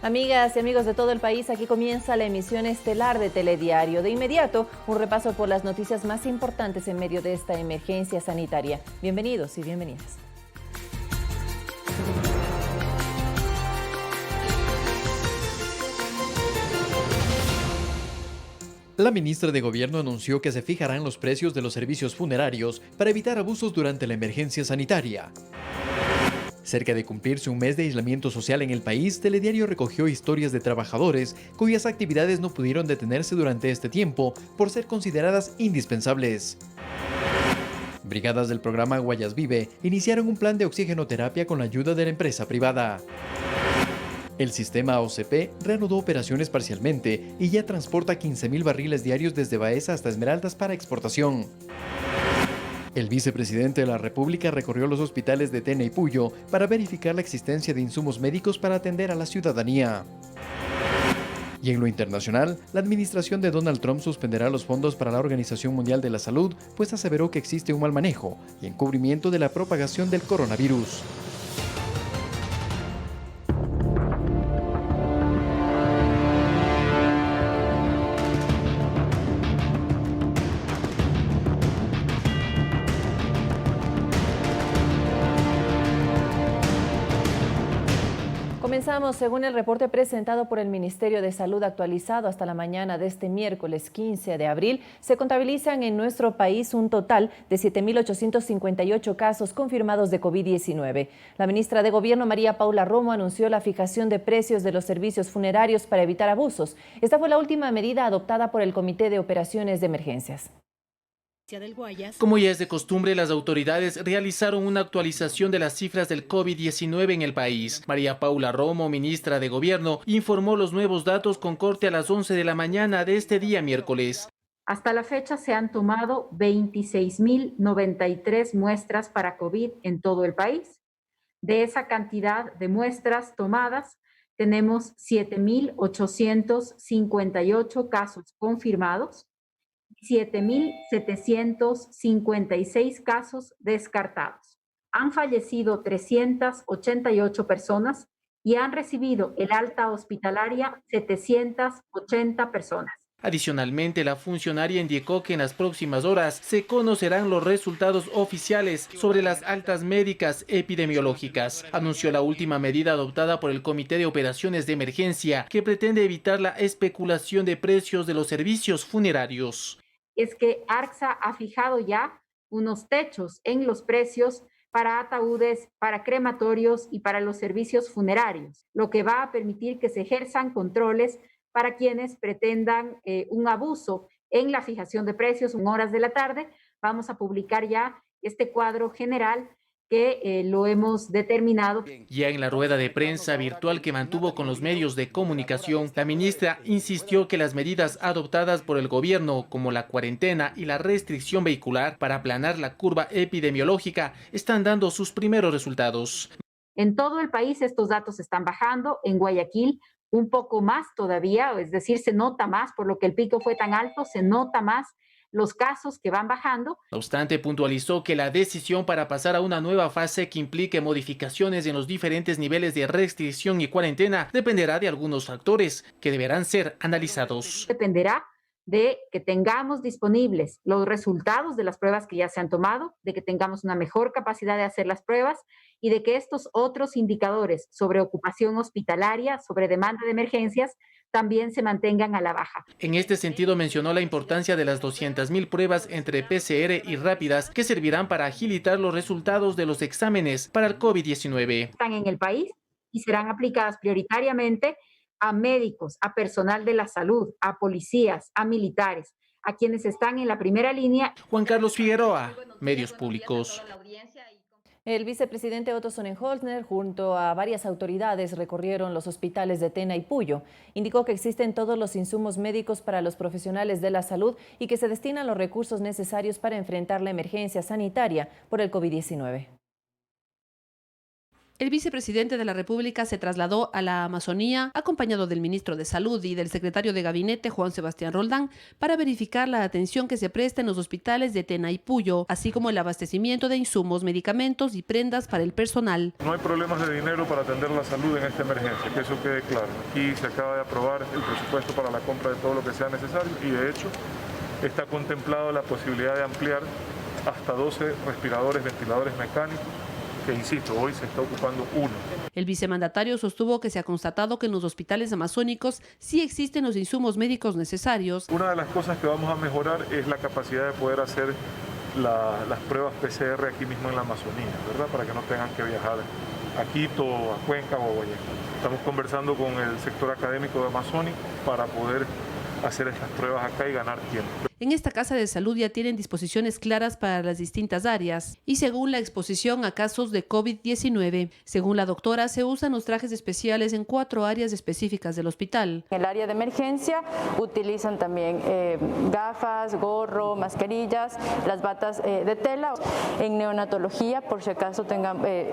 Amigas y amigos de todo el país, aquí comienza la emisión estelar de Telediario. De inmediato, un repaso por las noticias más importantes en medio de esta emergencia sanitaria. Bienvenidos y bienvenidas. La ministra de Gobierno anunció que se fijarán los precios de los servicios funerarios para evitar abusos durante la emergencia sanitaria. Cerca de cumplirse un mes de aislamiento social en el país, Telediario recogió historias de trabajadores cuyas actividades no pudieron detenerse durante este tiempo por ser consideradas indispensables. Brigadas del programa Guayas Vive iniciaron un plan de oxigenoterapia con la ayuda de la empresa privada. El sistema OCP reanudó operaciones parcialmente y ya transporta 15.000 barriles diarios desde Baeza hasta Esmeraldas para exportación. El vicepresidente de la República recorrió los hospitales de Tena y Puyo para verificar la existencia de insumos médicos para atender a la ciudadanía. Y en lo internacional, la administración de Donald Trump suspenderá los fondos para la Organización Mundial de la Salud, pues aseveró que existe un mal manejo y encubrimiento de la propagación del coronavirus. Comenzamos. Según el reporte presentado por el Ministerio de Salud actualizado hasta la mañana de este miércoles 15 de abril, se contabilizan en nuestro país un total de 7.858 casos confirmados de COVID-19. La ministra de Gobierno, María Paula Romo, anunció la fijación de precios de los servicios funerarios para evitar abusos. Esta fue la última medida adoptada por el Comité de Operaciones de Emergencias. Como ya es de costumbre, las autoridades realizaron una actualización de las cifras del COVID-19 en el país. María Paula Romo, ministra de Gobierno, informó los nuevos datos con corte a las 11 de la mañana de este día miércoles. Hasta la fecha se han tomado 26.093 muestras para COVID en todo el país. De esa cantidad de muestras tomadas, tenemos 7.858 casos confirmados, 7.756 casos descartados. Han fallecido 388 personas y han recibido el alta hospitalaria 780 personas. Adicionalmente, la funcionaria indicó que en las próximas horas se conocerán los resultados oficiales sobre las altas médicas epidemiológicas. Anunció la última medida adoptada por el Comité de Operaciones de Emergencia, que pretende evitar la especulación de precios de los servicios funerarios. Es que ARCSA ha fijado ya unos techos en los precios para ataúdes, para crematorios y para los servicios funerarios, lo que va a permitir que se ejerzan controles para quienes pretendan un abuso en la fijación de precios. En horas de la tarde vamos a publicar ya este cuadro general que lo hemos determinado. Ya en la rueda de prensa virtual que mantuvo con los medios de comunicación, la ministra insistió que las medidas adoptadas por el gobierno, como la cuarentena y la restricción vehicular para aplanar la curva epidemiológica, están dando sus primeros resultados. En todo el país estos datos están bajando. En Guayaquil un poco más todavía, es decir, se nota más, por lo que el pico fue tan alto, se nota más los casos que van bajando. No obstante, puntualizó que la decisión para pasar a una nueva fase que implique modificaciones en los diferentes niveles de restricción y cuarentena dependerá de algunos factores que deberán ser analizados. Dependerá de que tengamos disponibles los resultados de las pruebas que ya se han tomado, de que tengamos una mejor capacidad de hacer las pruebas y de que estos otros indicadores sobre ocupación hospitalaria, sobre demanda de emergencias, también se mantengan a la baja. En este sentido, mencionó la importancia de las 200.000 pruebas entre PCR y rápidas que servirán para agilitar los resultados de los exámenes para el COVID-19. Están en el país y serán aplicadas prioritariamente a médicos, a personal de la salud, a policías, a militares, a quienes están en la primera línea. Juan Carlos Figueroa, Medios Públicos. El vicepresidente Otto Sonnenholzner, junto a varias autoridades, recorrieron los hospitales de Tena y Puyo. Indicó que existen todos los insumos médicos para los profesionales de la salud y que se destinan los recursos necesarios para enfrentar la emergencia sanitaria por el COVID-19. El vicepresidente de la República se trasladó a la Amazonía acompañado del ministro de Salud y del secretario de Gabinete, Juan Sebastián Roldán, para verificar la atención que se presta en los hospitales de Tena y Puyo, así como el abastecimiento de insumos, medicamentos y prendas para el personal. No hay problemas de dinero para atender la salud en esta emergencia, que eso quede claro. Aquí se acaba de aprobar el presupuesto para la compra de todo lo que sea necesario y de hecho está contemplado la posibilidad de ampliar hasta 12 respiradores, ventiladores mecánicos, que insisto, hoy se está ocupando uno. El vicemandatario sostuvo que se ha constatado que en los hospitales amazónicos sí existen los insumos médicos necesarios. Una de las cosas que vamos a mejorar es la capacidad de poder hacer las pruebas PCR aquí mismo en la Amazonía, ¿verdad? Para que no tengan que viajar a Quito, a Cuenca o a Guayaquil. Estamos conversando con el sector académico de Amazónico para poder hacer estas pruebas acá y ganar tiempo. En esta casa de salud ya tienen disposiciones claras para las distintas áreas y según la exposición a casos de COVID-19. Según la doctora, se usan los trajes especiales en 4 áreas específicas del hospital. En el área de emergencia utilizan también gafas, gorro, mascarillas, las batas de tela. En neonatología, por si acaso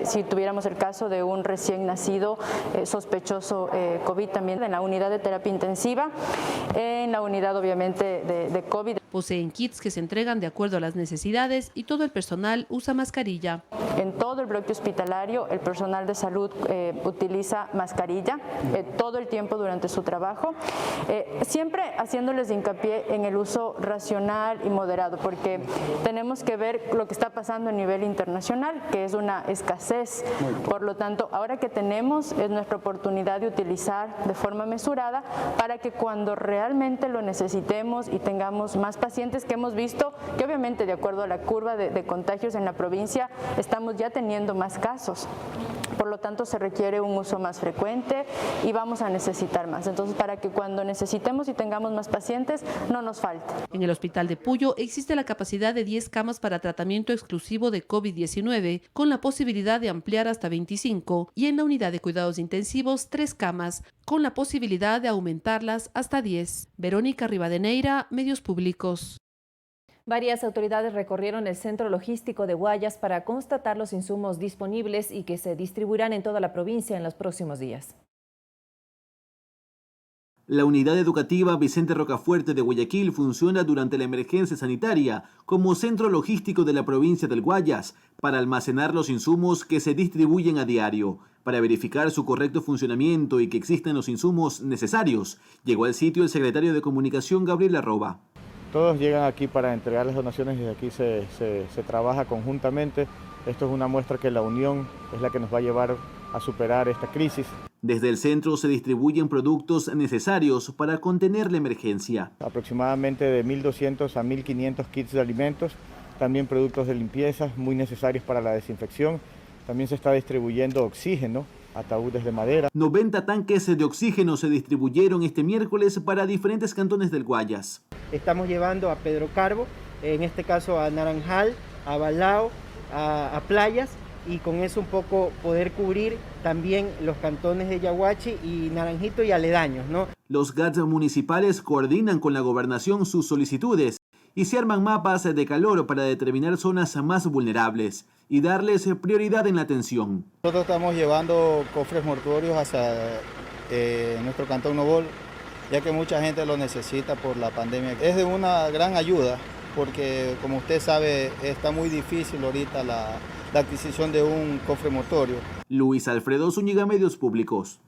si tuviéramos el caso de un recién nacido sospechoso COVID, también en la unidad de terapia intensiva, en la unidad obviamente de COVID. Poseen kits que se entregan de acuerdo a las necesidades y todo el personal usa mascarilla. En todo el bloque hospitalario, el personal de salud utiliza mascarilla todo el tiempo durante su trabajo, siempre haciéndoles hincapié en el uso racional y moderado, porque tenemos que ver lo que está pasando a nivel internacional, que es una escasez. Por lo tanto, ahora que tenemos, es nuestra oportunidad de utilizar de forma mesurada para que cuando realmente lo necesitemos y tengamos más pacientes, que hemos visto que obviamente de acuerdo a la curva de contagios en la provincia estamos ya teniendo más casos. Por lo tanto, se requiere un uso más frecuente y vamos a necesitar más. Entonces, para que cuando necesitemos y tengamos más pacientes, no nos falte. En el hospital de Puyo existe la capacidad de 10 camas para tratamiento exclusivo de COVID-19, con la posibilidad de ampliar hasta 25, y en la unidad de cuidados intensivos 3 camas, con la posibilidad de aumentarlas hasta 10. Verónica Rivadeneira, Medios Públicos. Varias autoridades recorrieron el centro logístico de Guayas para constatar los insumos disponibles y que se distribuirán en toda la provincia en los próximos días. La unidad educativa Vicente Rocafuerte de Guayaquil funciona durante la emergencia sanitaria como centro logístico de la provincia del Guayas para almacenar los insumos que se distribuyen a diario. Para verificar su correcto funcionamiento y que existen los insumos necesarios, llegó al sitio el secretario de Comunicación Gabriel Arroba. Todos llegan aquí para entregar las donaciones y desde aquí se trabaja conjuntamente. Esto es una muestra que la unión es la que nos va a llevar a superar esta crisis. Desde el centro se distribuyen productos necesarios para contener la emergencia. Aproximadamente de 1.200 a 1.500 kits de alimentos, también productos de limpieza muy necesarios para la desinfección. También se está distribuyendo oxígeno, ataúdes de madera. 90 tanques de oxígeno se distribuyeron este miércoles para diferentes cantones del Guayas. Estamos llevando a Pedro Carbo, en este caso a Naranjal, a Balao, a Playas, y con eso un poco poder cubrir también los cantones de Yaguachi y Naranjito y aledaños, ¿no? Los GATS municipales coordinan con la gobernación sus solicitudes y se arman mapas de calor para determinar zonas más vulnerables y darles prioridad en la atención. Nosotros estamos llevando cofres mortuorios hacia nuestro cantón Nobol, ya que mucha gente lo necesita por la pandemia. Es de una gran ayuda porque, como usted sabe, está muy difícil ahorita la adquisición de un cofre mortuorio. Luis Alfredo Zúñiga, Medios Públicos.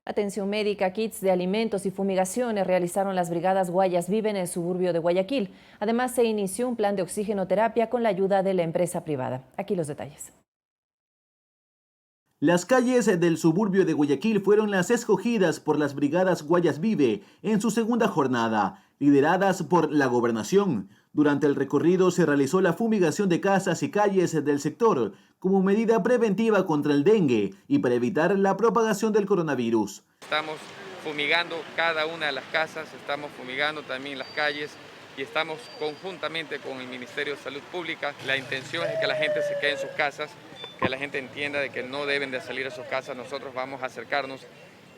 Atención médica, kits de alimentos y fumigaciones realizaron las brigadas Guayas Vive en el suburbio de Guayaquil. Además, se inició un plan de oxigenoterapia con la ayuda de la empresa privada. Aquí los detalles. Las calles del suburbio de Guayaquil fueron las escogidas por las brigadas Guayas Vive en su segunda jornada, lideradas por la gobernación. Durante el recorrido se realizó la fumigación de casas y calles del sector como medida preventiva contra el dengue y para evitar la propagación del coronavirus. Estamos fumigando cada una de las casas, estamos fumigando también las calles y estamos conjuntamente con el Ministerio de Salud Pública. La intención es que la gente se quede en sus casas, que la gente entienda de que no deben de salir de sus casas. Nosotros vamos a acercarnos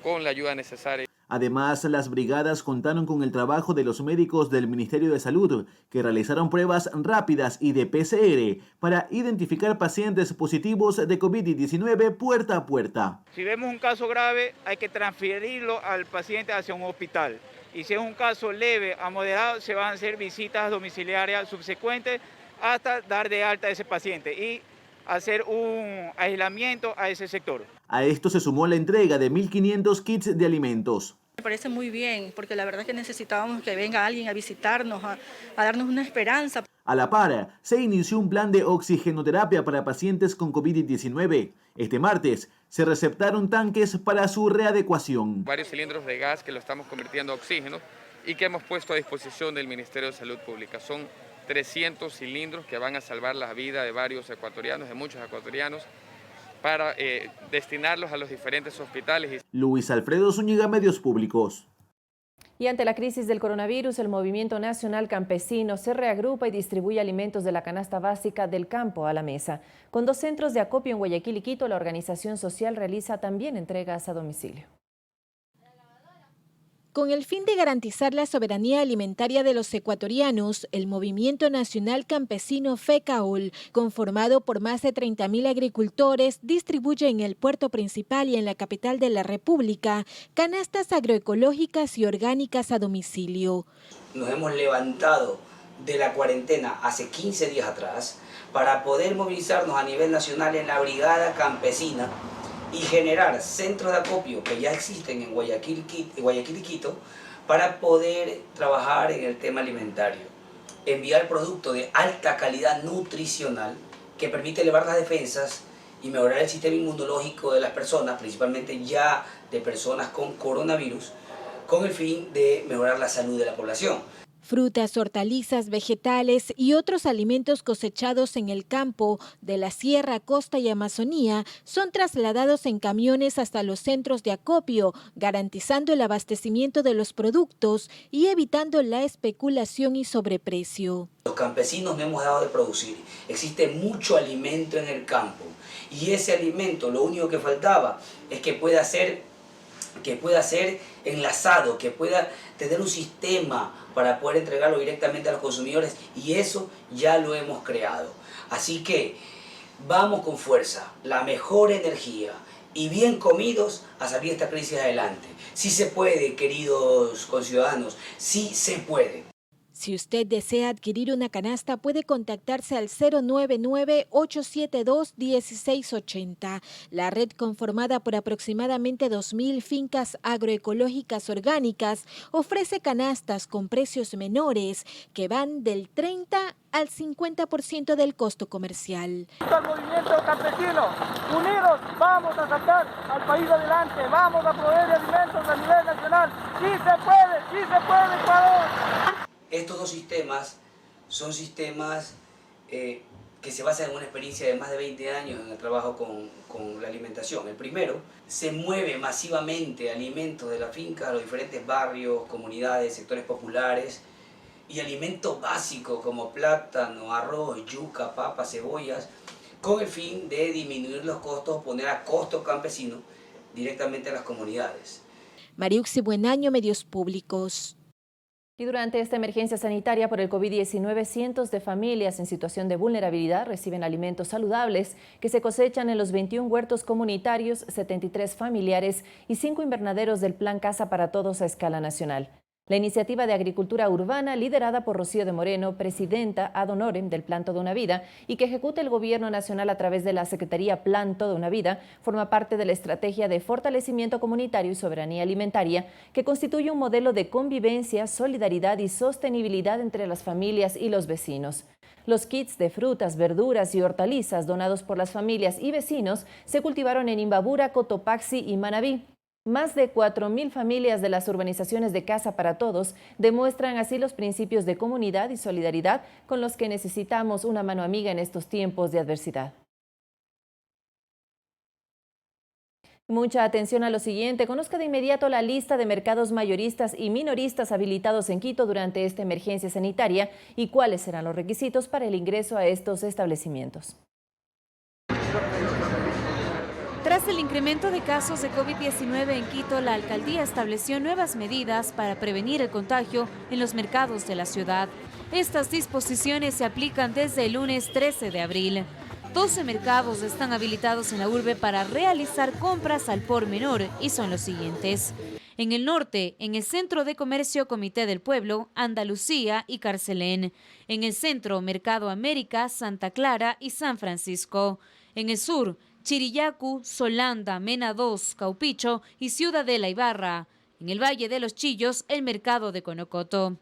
con la ayuda necesaria. Además, las brigadas contaron con el trabajo de los médicos del Ministerio de Salud, que realizaron pruebas rápidas y de PCR para identificar pacientes positivos de COVID-19 puerta a puerta. Si vemos un caso grave, hay que transferirlo al paciente hacia un hospital. Y si es un caso leve a moderado, se van a hacer visitas domiciliarias subsecuentes hasta dar de alta a ese paciente y hacer un aislamiento a ese sector. A esto se sumó la entrega de 1.500 kits de alimentos. Me parece muy bien, porque la verdad es que necesitábamos que venga alguien a visitarnos, a darnos una esperanza. A la par, se inició un plan de oxigenoterapia para pacientes con COVID-19. Este martes se receptaron tanques para su readecuación. Varios cilindros de gas que lo estamos convirtiendo a oxígeno y que hemos puesto a disposición del Ministerio de Salud Pública. Son 300 cilindros que van a salvar la vida de varios ecuatorianos, de muchos ecuatorianos, para destinarlos a los diferentes hospitales. Luis Alfredo Zúñiga, Medios Públicos. Y ante la crisis del coronavirus, el Movimiento Nacional Campesino se reagrupa y distribuye alimentos de la canasta básica del campo a la mesa. Con 2 centros de acopio en Guayaquil y Quito, la organización social realiza también entregas a domicilio. Con el fin de garantizar la soberanía alimentaria de los ecuatorianos, el Movimiento Nacional Campesino FECAOL, conformado por más de 30.000 agricultores, distribuye en el puerto principal y en la capital de la República canastas agroecológicas y orgánicas a domicilio. Nos hemos levantado de la cuarentena hace 15 días atrás para poder movilizarnos a nivel nacional en la brigada campesina y generar centros de acopio que ya existen en Guayaquil y Quito para poder trabajar en el tema alimentario. Enviar productos de alta calidad nutricional que permite elevar las defensas y mejorar el sistema inmunológico de las personas, principalmente ya de personas con coronavirus, con el fin de mejorar la salud de la población. Frutas, hortalizas, vegetales y otros alimentos cosechados en el campo de la Sierra, Costa y Amazonía son trasladados en camiones hasta los centros de acopio, garantizando el abastecimiento de los productos y evitando la especulación y sobreprecio. Los campesinos no hemos dejado de producir, existe mucho alimento en el campo y ese alimento lo único que faltaba es que pueda ser enlazado, que pueda tener un sistema para poder entregarlo directamente a los consumidores y eso ya lo hemos creado. Así que vamos con fuerza, la mejor energía y bien comidos a salir de esta crisis adelante. Sí se puede, queridos conciudadanos, sí se puede. Si usted desea adquirir una canasta, puede contactarse al 099-872-1680. La red, conformada por aproximadamente 2.000 fincas agroecológicas orgánicas, ofrece canastas con precios menores que van del 30 al 50% del costo comercial. Al movimiento campesino, unidos vamos a sacar al país adelante, vamos a proveer alimentos a nivel nacional. Sí se puede, Ecuador. Estos dos sistemas son sistemas que se basan en una experiencia de más de 20 años en el trabajo con la alimentación. El primero, se mueve masivamente alimentos de la finca a los diferentes barrios, comunidades, sectores populares y alimentos básicos como plátano, arroz, yuca, papas, cebollas, con el fin de disminuir los costos, poner a costo campesino directamente a las comunidades. Mariuxi Buenaño, Medios Públicos. Y durante esta emergencia sanitaria por el COVID-19, cientos de familias en situación de vulnerabilidad reciben alimentos saludables que se cosechan en los 21 huertos comunitarios, 73 familiares y 5 invernaderos del Plan Casa para Todos a escala nacional. La iniciativa de agricultura urbana, liderada por Rocío de Moreno, presidenta ad honorem del Plan Toda una Vida, y que ejecuta el Gobierno Nacional a través de la Secretaría Plan Toda una Vida, forma parte de la estrategia de fortalecimiento comunitario y soberanía alimentaria, que constituye un modelo de convivencia, solidaridad y sostenibilidad entre las familias y los vecinos. Los kits de frutas, verduras y hortalizas donados por las familias y vecinos se cultivaron en Imbabura, Cotopaxi y Manabí. Más de 4.000 familias de las urbanizaciones de Casa para Todos demuestran así los principios de comunidad y solidaridad con los que necesitamos una mano amiga en estos tiempos de adversidad. Mucha atención a lo siguiente. Conozca de inmediato la lista de mercados mayoristas y minoristas habilitados en Quito durante esta emergencia sanitaria y cuáles serán los requisitos para el ingreso a estos establecimientos. Tras el incremento de casos de COVID-19 en Quito, la alcaldía estableció nuevas medidas para prevenir el contagio en los mercados de la ciudad. Estas disposiciones se aplican desde el lunes 13 de abril. 12 mercados están habilitados en la urbe para realizar compras al por menor y son los siguientes. En el norte, en el Centro de Comercio Comité del Pueblo, Andalucía y Carcelén. En el centro, Mercado América, Santa Clara y San Francisco. En el sur, Chirillacu, Solanda, Mena 2, Caupicho y Ciudadela y Barra. En el Valle de los Chillos, el Mercado de Conocoto.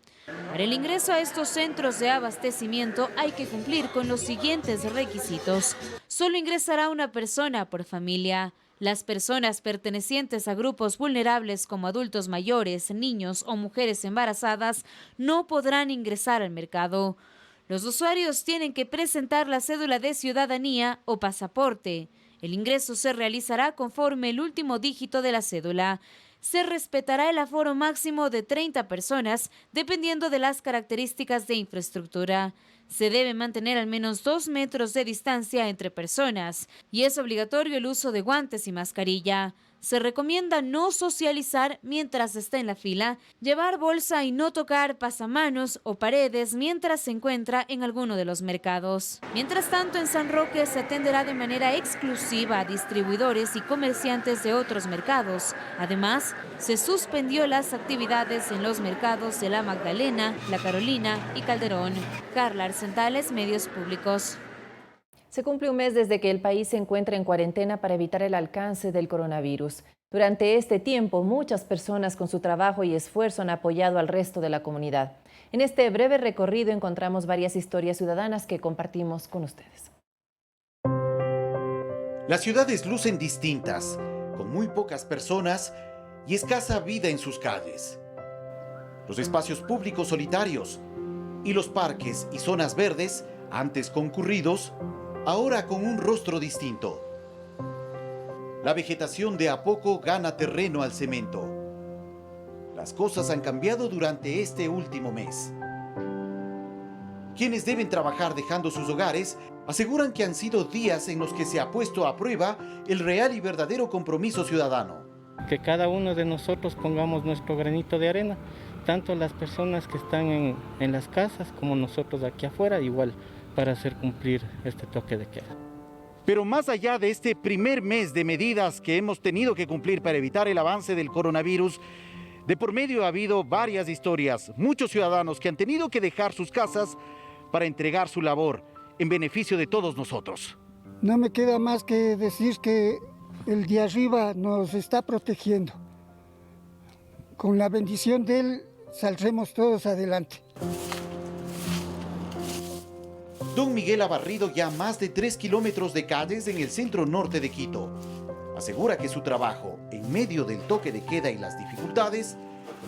Para el ingreso a estos centros de abastecimiento hay que cumplir con los siguientes requisitos. Solo ingresará una persona por familia. Las personas pertenecientes a grupos vulnerables como adultos mayores, niños o mujeres embarazadas no podrán ingresar al mercado. Los usuarios tienen que presentar la cédula de ciudadanía o pasaporte. El ingreso se realizará conforme el último dígito de la cédula. Se respetará el aforo máximo de 30 personas, dependiendo de las características de infraestructura. Se debe mantener al menos 2 metros de distancia entre personas y es obligatorio el uso de guantes y mascarilla. Se recomienda no socializar mientras está en la fila, llevar bolsa y no tocar pasamanos o paredes mientras se encuentra en alguno de los mercados. Mientras tanto, en San Roque se atenderá de manera exclusiva a distribuidores y comerciantes de otros mercados. Además, se suspendió las actividades en los mercados de La Magdalena, La Carolina y Calderón. Carla Arcentales, Medios Públicos. Se cumple un mes desde que el país se encuentra en cuarentena para evitar el alcance del coronavirus. Durante este tiempo, muchas personas con su trabajo y esfuerzo han apoyado al resto de la comunidad. En este breve recorrido encontramos varias historias ciudadanas que compartimos con ustedes. Las ciudades lucen distintas, con muy pocas personas y escasa vida en sus calles. Los espacios públicos solitarios y los parques y zonas verdes, antes concurridos, ahora con un rostro distinto. La vegetación de a poco gana terreno al cemento. Las cosas han cambiado durante este último mes. Quienes deben trabajar dejando sus hogares aseguran que han sido días en los que se ha puesto a prueba el real y verdadero compromiso ciudadano. Que cada uno de nosotros pongamos nuestro granito de arena, tanto las personas que están en las casas como nosotros aquí afuera, igual, para hacer cumplir este toque de queda. Pero más allá de este primer mes de medidas que hemos tenido que cumplir para evitar el avance del coronavirus, de por medio ha habido varias historias, muchos ciudadanos que han tenido que dejar sus casas para entregar su labor en beneficio de todos nosotros. No me queda más que decir que el de arriba nos está protegiendo. Con la bendición de él saldremos todos adelante. Don Miguel ha barrido ya más de 3 kilómetros de calles en el centro norte de Quito. Asegura que su trabajo, en medio del toque de queda y las dificultades,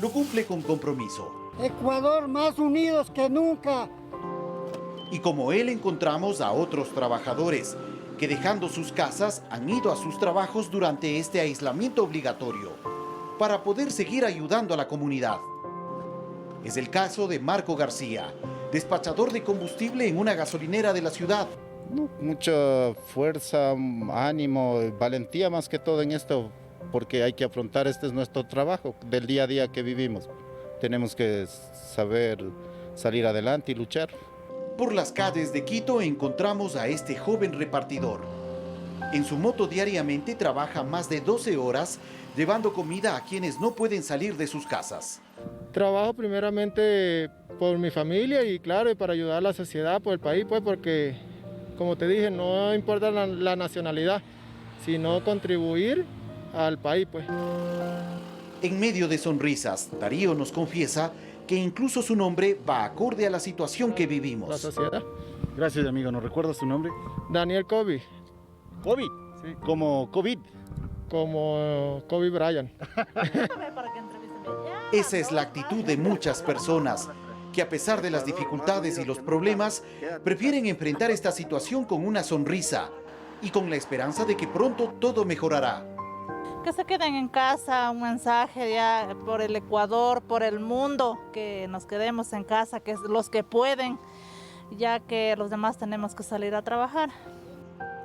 lo cumple con compromiso. Ecuador más unidos que nunca. Y como él encontramos a otros trabajadores que dejando sus casas han ido a sus trabajos durante este aislamiento obligatorio para poder seguir ayudando a la comunidad. Es el caso de Marco García, despachador de combustible en una gasolinera de la ciudad. Mucha fuerza, ánimo, valentía más que todo en esto, porque hay que afrontar, este es nuestro trabajo del día a día que vivimos. Tenemos que saber salir adelante y luchar. Por las calles de Quito encontramos a este joven repartidor. En su moto diariamente trabaja más de 12 horas llevando comida a quienes no pueden salir de sus casas. Trabajo primeramente por mi familia y claro, y para ayudar a la sociedad, por el país, pues porque, como te dije, no importa la nacionalidad, sino contribuir al país, pues. En medio de sonrisas, Darío nos confiesa que incluso su nombre va acorde a la situación que vivimos. La sociedad. Gracias, amigo. ¿Nos recuerda su nombre? Daniel Kobe. ¿Kobe? Sí. ¿Como COVID? Como Kobe Bryant. Esa es la actitud de muchas personas que a pesar de las dificultades y los problemas, prefieren enfrentar esta situación con una sonrisa y con la esperanza de que pronto todo mejorará. Que se queden en casa, un mensaje ya por el Ecuador, por el mundo, que nos quedemos en casa, que los que pueden, ya que los demás tenemos que salir a trabajar.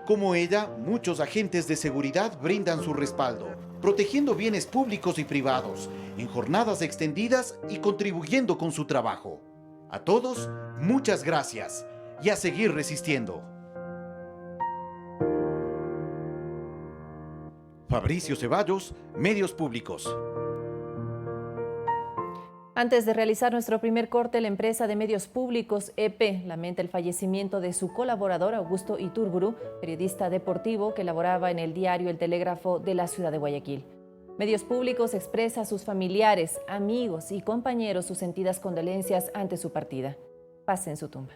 Como ella, muchos agentes de seguridad brindan su respaldo, protegiendo bienes públicos y privados, en jornadas extendidas y contribuyendo con su trabajo. A todos, muchas gracias y a seguir resistiendo. Fabricio Ceballos, Medios Públicos. Antes de realizar nuestro primer corte, la empresa de medios públicos EP lamenta el fallecimiento de su colaborador Augusto Iturburu, periodista deportivo que laboraba en el diario El Telégrafo de la ciudad de Guayaquil. Medios Públicos expresa a sus familiares, amigos y compañeros sus sentidas condolencias ante su partida. Paz en su tumba.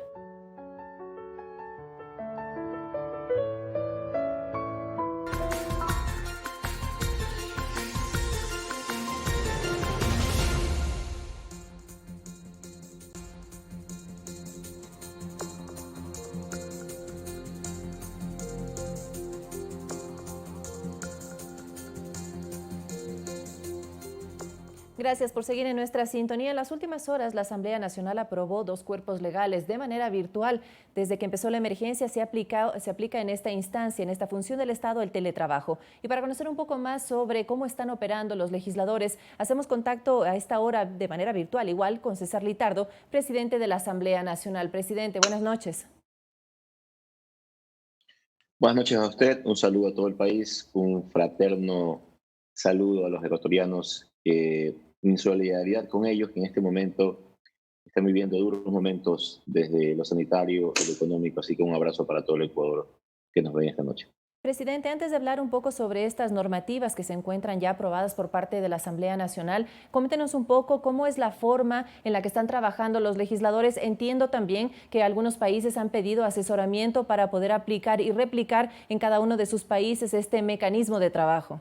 Gracias por seguir en nuestra sintonía. En las últimas horas, la Asamblea Nacional aprobó 2 cuerpos legales de manera virtual. Desde que empezó la emergencia se aplica en esta instancia, en esta función del Estado, el teletrabajo. Y para conocer un poco más sobre cómo están operando los legisladores, hacemos contacto a esta hora de manera virtual, igual con César Litardo, presidente de la Asamblea Nacional. Presidente, buenas noches. Buenas noches a usted, un saludo a todo el país, un fraterno saludo a los ecuatorianos en solidaridad con ellos que en este momento están viviendo duros momentos desde lo sanitario y lo económico, así que un abrazo para todo el Ecuador que nos ven esta noche. Presidente, antes de hablar un poco sobre estas normativas que se encuentran ya aprobadas por parte de la Asamblea Nacional, coméntenos un poco cómo es la forma en la que están trabajando los legisladores. Entiendo también que algunos países han pedido asesoramiento para poder aplicar y replicar en cada uno de sus países este mecanismo de trabajo.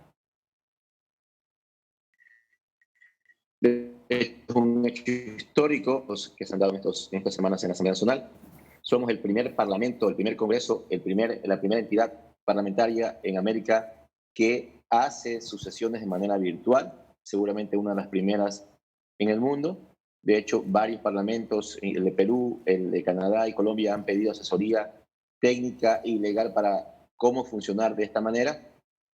Es un hecho histórico que se han dado en estas semanas en la Asamblea Nacional. Somos el primer parlamento, el primer congreso, la primera entidad parlamentaria en América que hace sus sesiones de manera virtual, seguramente una de las primeras en el mundo. De hecho, varios parlamentos, el de Perú, el de Canadá y Colombia, han pedido asesoría técnica y legal para cómo funcionar de esta manera.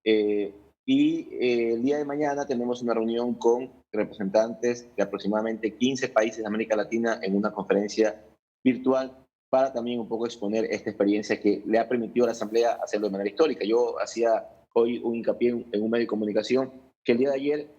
El día de mañana tenemos una reunión con representantes de aproximadamente 15 países de América Latina en una conferencia virtual para también un poco exponer esta experiencia que le ha permitido a la Asamblea hacerlo de manera histórica. Yo hacía hoy un hincapié en un medio de comunicación que el día de ayer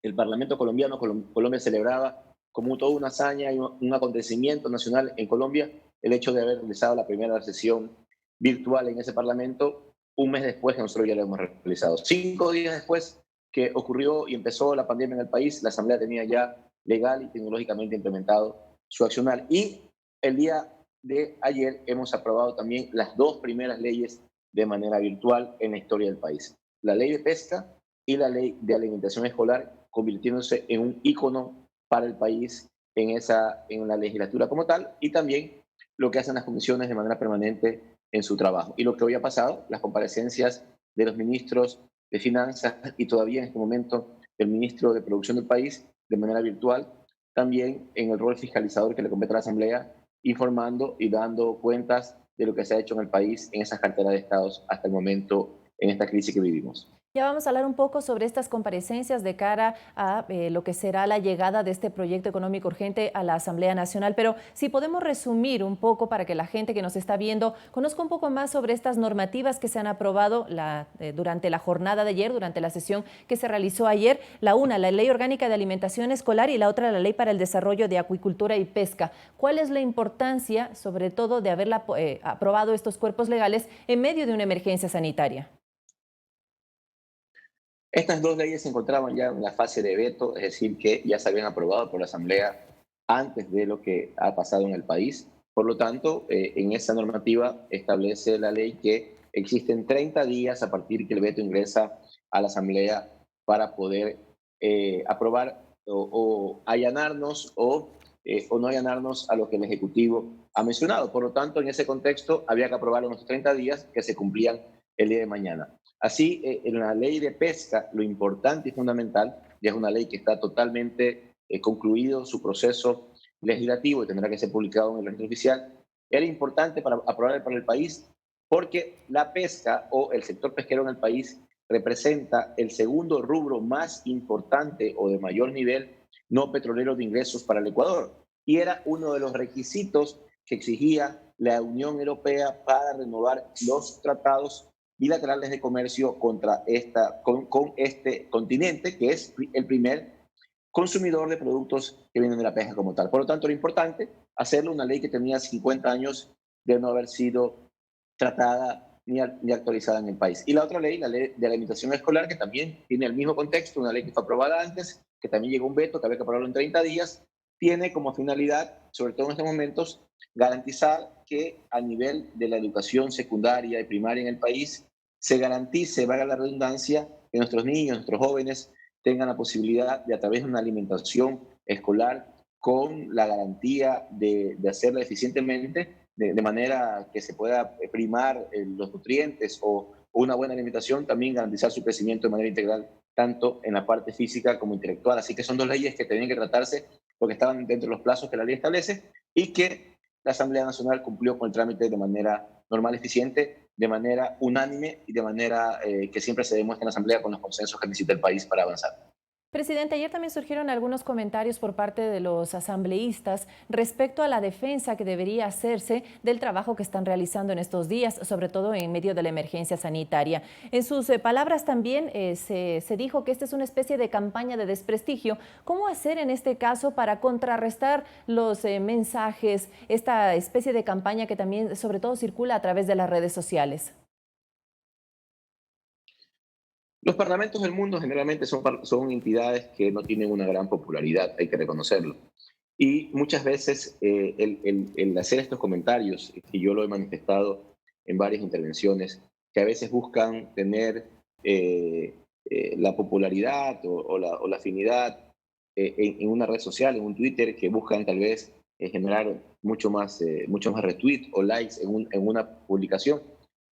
el Parlamento colombiano, Colombia celebraba como toda una hazaña y un acontecimiento nacional en Colombia el hecho de haber realizado la primera sesión virtual en ese Parlamento un mes después que nosotros ya lo hemos realizado. 5 días después que ocurrió y empezó la pandemia en el país, la Asamblea tenía ya legal y tecnológicamente implementado su accionar. Y el día de ayer hemos aprobado también las 2 primeras leyes de manera virtual en la historia del país. La ley de pesca y la ley de alimentación escolar, convirtiéndose en un ícono para el país en la legislatura como tal, y también lo que hacen las comisiones de manera permanente en su trabajo. Y lo que hoy ha pasado, las comparecencias de los ministros de Finanzas y todavía en este momento el ministro de Producción del país de manera virtual, también en el rol fiscalizador que le compete a la Asamblea, informando y dando cuentas de lo que se ha hecho en el país en esas carteras de estados hasta el momento en esta crisis que vivimos. Ya vamos a hablar un poco sobre estas comparecencias de cara a lo que será la llegada de este proyecto económico urgente a la Asamblea Nacional, pero si podemos resumir un poco para que la gente que nos está viendo conozca un poco más sobre estas normativas que se han aprobado durante la jornada de ayer, durante la sesión que se realizó ayer. La Ley Orgánica de Alimentación Escolar, y la otra, la Ley para el Desarrollo de Acuicultura y Pesca. ¿Cuál es la importancia, sobre todo, de haber aprobado estos cuerpos legales en medio de una emergencia sanitaria? Estas 2 leyes se encontraban ya en la fase de veto, es decir, que ya se habían aprobado por la Asamblea antes de lo que ha pasado en el país. Por lo tanto, en esa normativa establece la ley que existen 30 días a partir que el veto ingresa a la Asamblea para poder aprobar o allanarnos o no allanarnos a lo que el Ejecutivo ha mencionado. Por lo tanto, en ese contexto, había que aprobar unos 30 días que se cumplían el día de mañana. Así, en la ley de pesca, lo importante y fundamental, ya es una ley que está totalmente concluido su proceso legislativo y tendrá que ser publicado en el registro oficial, era importante para aprobar para el país porque la pesca o el sector pesquero en el país representa el segundo rubro más importante o de mayor nivel no petrolero de ingresos para el Ecuador. Y era uno de los requisitos que exigía la Unión Europea para renovar los tratados bilaterales de comercio con este continente, que es el primer consumidor de productos que vienen de la pesca como tal. Por lo tanto, era importante hacerlo una ley que tenía 50 años de no haber sido tratada ni actualizada en el país. Y la otra ley, la ley de la alimentación escolar, que también tiene el mismo contexto, una ley que fue aprobada antes, que también llegó un veto, que había que aprobarlo en 30 días, tiene como finalidad, sobre todo en estos momentos, garantizar que a nivel de la educación secundaria y primaria en el país se garantice, valga la redundancia, que nuestros niños, nuestros jóvenes tengan la posibilidad de, a través de una alimentación escolar con la garantía de hacerla eficientemente, de manera que se pueda primar los nutrientes o una buena alimentación, también garantizar su crecimiento de manera integral, tanto en la parte física como intelectual. Así que son dos leyes que tenían que tratarse porque estaban dentro de los plazos que la ley establece y que la Asamblea Nacional cumplió con el trámite de manera normal, eficiente, de manera unánime y de manera que siempre se demuestra en la Asamblea con los consensos que necesita el país para avanzar. Presidente, ayer también surgieron algunos comentarios por parte de los asambleístas respecto a la defensa que debería hacerse del trabajo que están realizando en estos días, sobre todo en medio de la emergencia sanitaria. En sus palabras también se dijo que esta es una especie de campaña de desprestigio. ¿Cómo hacer en este caso para contrarrestar los mensajes, esta especie de campaña que también sobre todo circula a través de las redes sociales? Los parlamentos del mundo generalmente son entidades que no tienen una gran popularidad, hay que reconocerlo. Y muchas veces el hacer estos comentarios, y yo lo he manifestado en varias intervenciones, que a veces buscan tener la popularidad o la afinidad en una red social, en un Twitter, que buscan tal vez generar mucho más retweets o likes en una publicación,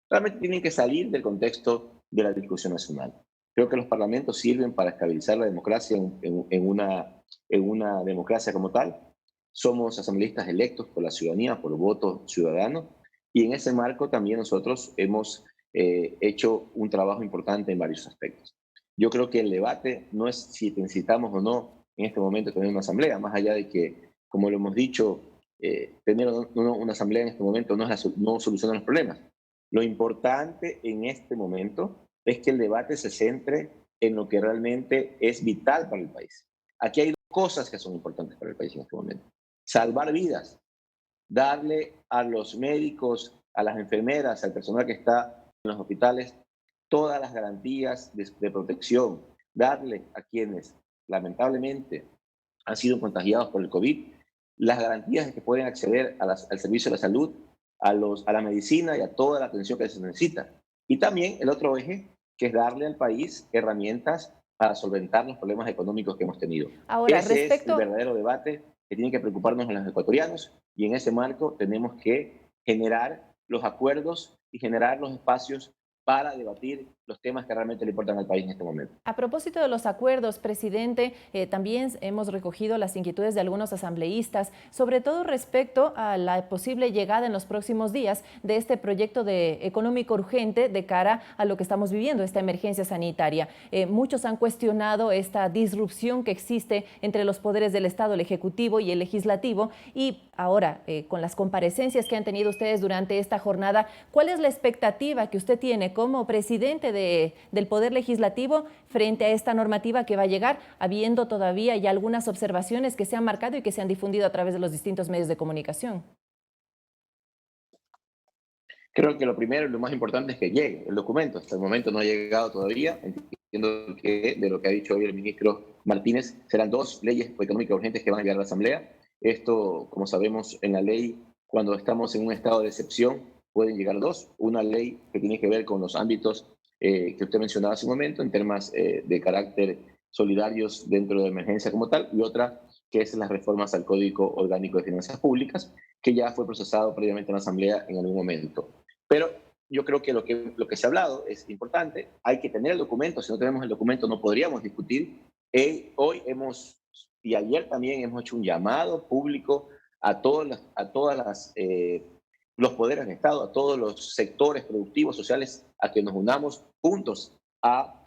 realmente tienen que salir del contexto de la discusión nacional. Creo que los parlamentos sirven para estabilizar la democracia en una democracia como tal. Somos asambleístas electos por la ciudadanía, por voto ciudadano, y en ese marco también nosotros hemos hecho un trabajo importante en varios aspectos. Yo creo que el debate no es si necesitamos o no en este momento tener una asamblea, más allá de que, como lo hemos dicho, tener una asamblea en este momento no soluciona los problemas. Lo importante en este momento es que el debate se centre en lo que realmente es vital para el país. Aquí hay dos cosas que son importantes para el país en este momento. Salvar vidas, darle a los médicos, a las enfermeras, al personal que está en los hospitales, todas las garantías de protección, darle a quienes lamentablemente han sido contagiados por el COVID, las garantías de que pueden acceder al servicio de la salud, a la medicina y a toda la atención que se necesita. Y también el otro eje, que es darle al país herramientas para solventar los problemas económicos que hemos tenido. Ahora, Ese es el verdadero debate que tiene que preocuparnos a los ecuatorianos, y en ese marco tenemos que generar los acuerdos y generar los espacios para debatir los temas que realmente le importan al país en este momento. A propósito de los acuerdos, presidente, también hemos recogido las inquietudes de algunos asambleístas, sobre todo respecto a la posible llegada en los próximos días de este proyecto económico urgente de cara a lo que estamos viviendo, esta emergencia sanitaria. Muchos han cuestionado esta disrupción que existe entre los poderes del Estado, el Ejecutivo y el Legislativo, y ahora, con las comparecencias que han tenido ustedes durante esta jornada, ¿cuál es la expectativa que usted tiene como presidente del Poder Legislativo frente a esta normativa que va a llegar, habiendo todavía ya algunas observaciones que se han marcado y que se han difundido a través de los distintos medios de comunicación? Creo que lo primero y lo más importante es que llegue el documento. Hasta el momento no ha llegado todavía. Entiendo que de lo que ha dicho hoy el ministro Martínez, serán dos leyes económicas urgentes que van a llegar a la Asamblea. Esto, como sabemos, en la ley, cuando estamos en un estado de excepción, pueden llegar dos. Una ley que tiene que ver con los ámbitos que usted mencionaba hace un momento, en temas de carácter solidarios dentro de la emergencia como tal, y otra que es las reformas al Código Orgánico de Finanzas Públicas, que ya fue procesado previamente en la Asamblea en algún momento. Pero yo creo que lo que se ha hablado es importante. Hay que tener el documento. Si no tenemos el documento no podríamos discutir. Hoy y ayer también hemos hecho un llamado público a todas las los poderes del Estado, a todos los sectores productivos, sociales, a que nos unamos juntos a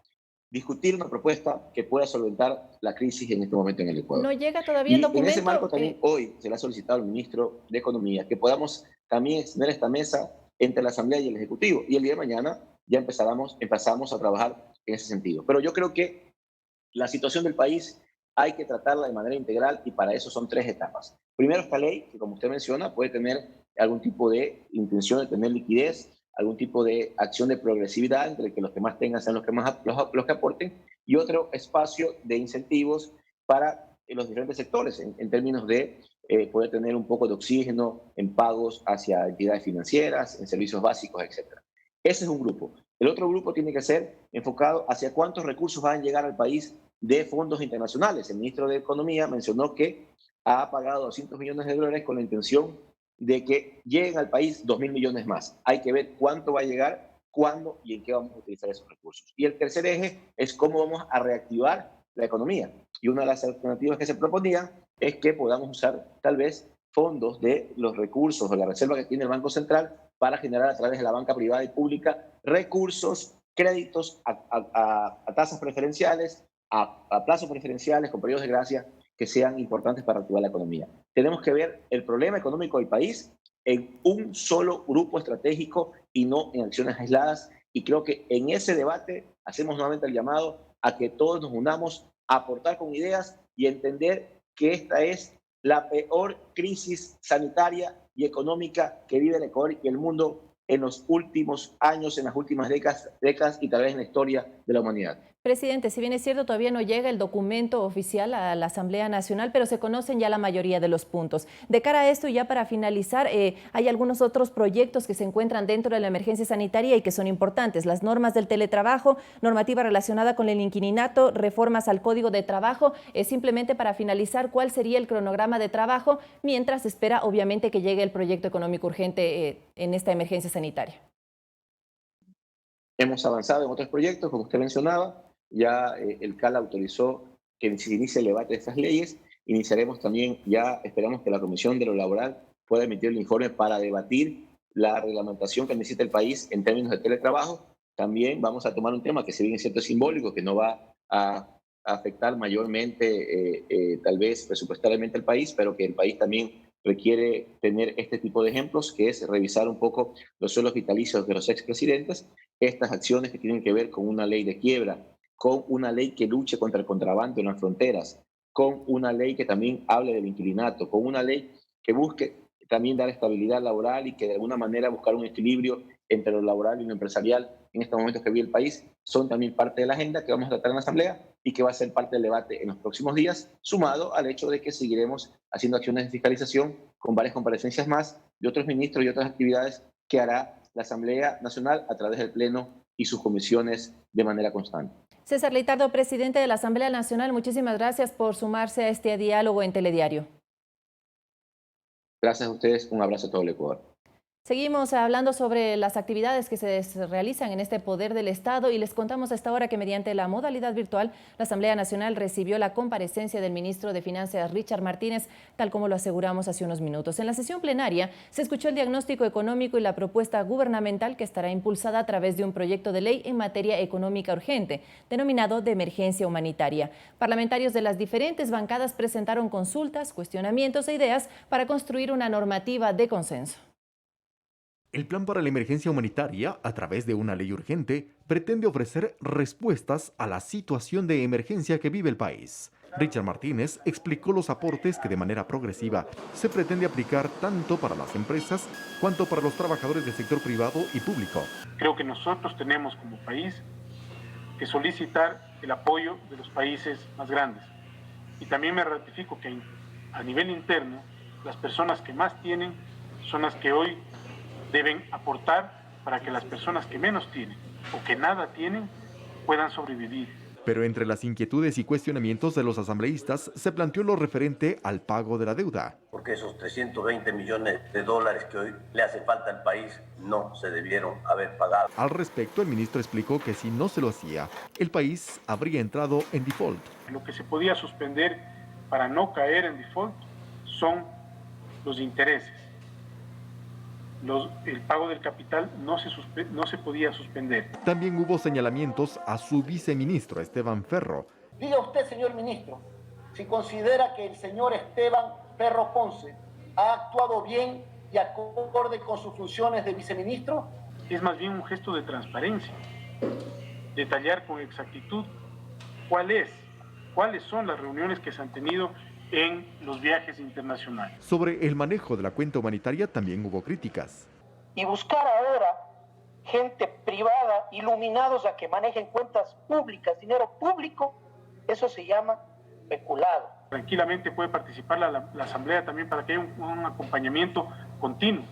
discutir una propuesta que pueda solventar la crisis en este momento en el Ecuador. No llega todavía el documento. En ese marco también hoy se le ha solicitado al ministro de Economía que podamos también extender esta mesa entre la Asamblea y el Ejecutivo. Y el día de mañana ya empezamos a trabajar en ese sentido. Pero yo creo que la situación del país hay que tratarla de manera integral y para eso son 3 etapas. Primero, esta ley, que como usted menciona, puede tener algún tipo de intención de tener liquidez, algún tipo de acción de progresividad entre que los que más tengan sean los que aporten, y otro espacio de incentivos para los diferentes sectores en términos de poder tener un poco de oxígeno en pagos hacia entidades financieras, en servicios básicos, etc. Ese es un grupo. El otro grupo tiene que ser enfocado hacia cuántos recursos van a llegar al país de fondos internacionales. El ministro de Economía mencionó que ha pagado $200 millones con la intención de que lleguen al país 2.000 millones más. Hay que ver cuánto va a llegar, cuándo y en qué vamos a utilizar esos recursos. Y el tercer eje es cómo vamos a reactivar la economía. Y una de las alternativas que se proponían es que podamos usar tal vez fondos de los recursos o la reserva que tiene el Banco Central para generar a través de la banca privada y pública recursos, créditos a tasas preferenciales, a plazos preferenciales con periodos de gracia que sean importantes para reactivar la economía. Tenemos que ver el problema económico del país en un solo grupo estratégico y no en acciones aisladas. Y creo que en ese debate hacemos nuevamente el llamado a que todos nos unamos a aportar con ideas y entender que esta es la peor crisis sanitaria y económica que vive el Ecuador y el mundo en los últimos años, en las últimas décadas y tal vez en la historia de la humanidad. Presidente, si bien es cierto, todavía no llega el documento oficial a la Asamblea Nacional, pero se conocen ya la mayoría de los puntos. De cara a esto, y ya para finalizar, hay algunos otros proyectos que se encuentran dentro de la emergencia sanitaria y que son importantes. Las normas del teletrabajo, normativa relacionada con el inquilinato, reformas al Código de Trabajo. Simplemente para finalizar, ¿cuál sería el cronograma de trabajo mientras se espera, obviamente, que llegue el proyecto económico urgente en esta emergencia sanitaria? Hemos avanzado en otros proyectos, como usted mencionaba. Ya el CAL autorizó que se inicie el debate de estas leyes. Iniciaremos también, ya esperamos que la Comisión de lo Laboral pueda emitir el informe para debatir la reglamentación que necesita el país en términos de teletrabajo. También vamos a tomar un tema que si bien es cierto es simbólico, que no va a afectar mayormente tal vez presupuestariamente al país, pero que el país también requiere tener este tipo de ejemplos, que es revisar un poco los sueldos vitalicios de los expresidentes, estas acciones que tienen que ver con una ley de quiebra, con una ley que luche contra el contrabando en las fronteras, con una ley que también hable del inquilinato, con una ley que busque también dar estabilidad laboral y que de alguna manera buscar un equilibrio entre lo laboral y lo empresarial en estos momentos que vive el país, son también parte de la agenda que vamos a tratar en la Asamblea y que va a ser parte del debate en los próximos días, sumado al hecho de que seguiremos haciendo acciones de fiscalización con varias comparecencias más de otros ministros y otras actividades que hará la Asamblea Nacional a través del Pleno y sus comisiones de manera constante. César Leitardo, presidente de la Asamblea Nacional, muchísimas gracias por sumarse a este diálogo en Telediario. Gracias a ustedes, un abrazo a todo el Ecuador. Seguimos hablando sobre las actividades que se realizan en este poder del Estado y les contamos a esta hora que mediante la modalidad virtual la Asamblea Nacional recibió la comparecencia del ministro de Finanzas Richard Martínez, tal como lo aseguramos hace unos minutos. En la sesión plenaria se escuchó el diagnóstico económico y la propuesta gubernamental que estará impulsada a través de un proyecto de ley en materia económica urgente, denominado de emergencia humanitaria. Parlamentarios de las diferentes bancadas presentaron consultas, cuestionamientos e ideas para construir una normativa de consenso. El plan para la emergencia humanitaria, a través de una ley urgente, pretende ofrecer respuestas a la situación de emergencia que vive el país. Richard Martínez explicó los aportes que de manera progresiva se pretende aplicar tanto para las empresas cuanto para los trabajadores del sector privado y público. Creo que nosotros tenemos como país que solicitar el apoyo de los países más grandes. Y también me ratifico que a nivel interno, las personas que más tienen son las que hoy deben aportar para que las personas que menos tienen o que nada tienen puedan sobrevivir. Pero entre las inquietudes y cuestionamientos de los asambleístas se planteó lo referente al pago de la deuda. Porque esos 320 millones de dólares que hoy le hace falta al país no se debieron haber pagado. Al respecto, el ministro explicó que si no se lo hacía, el país habría entrado en default. Lo que se podía suspender para no caer en default son los intereses. el pago del capital no se podía suspender. También hubo señalamientos a su viceministro Esteban Ferro. Diga usted, señor ministro, si considera que el señor Esteban Ferro Ponce ha actuado bien y acorde con sus funciones de viceministro. Es más bien un gesto de transparencia, detallar con exactitud cuáles son las reuniones que se han tenido en los viajes internacionales. Sobre el manejo de la cuenta humanitaria también hubo críticas. Y buscar ahora gente privada, iluminados a que manejen cuentas públicas, dinero público, eso se llama peculado. Tranquilamente puede participar la Asamblea también para que haya un acompañamiento continuo,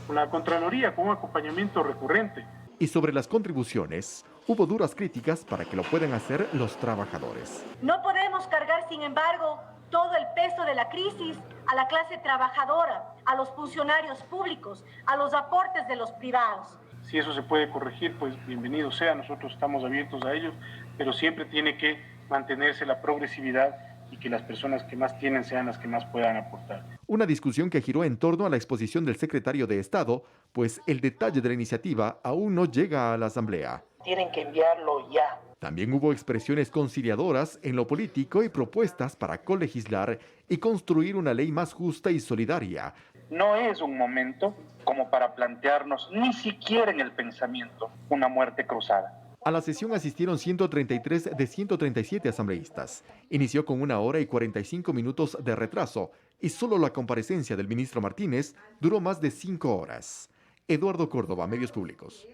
con la Contraloría, con un acompañamiento recurrente. Y sobre las contribuciones, hubo duras críticas para que lo puedan hacer los trabajadores. No podemos cargar, sin embargo, todo el peso de la crisis a la clase trabajadora, a los funcionarios públicos, a los aportes de los privados. Si eso se puede corregir, pues bienvenido sea, nosotros estamos abiertos a ello, pero siempre tiene que mantenerse la progresividad y que las personas que más tienen sean las que más puedan aportar. Una discusión que giró en torno a la exposición del secretario de Estado, pues el detalle de la iniciativa aún no llega a la Asamblea. Tienen que enviarlo ya. También hubo expresiones conciliadoras en lo político y propuestas para colegislar y construir una ley más justa y solidaria. No es un momento como para plantearnos, ni siquiera en el pensamiento, una muerte cruzada. A la sesión asistieron 133 de 137 asambleístas. Inició con 1 hora y 45 minutos de retraso y solo la comparecencia del ministro Martínez duró más de 5 horas. Eduardo Córdoba, Medios Públicos.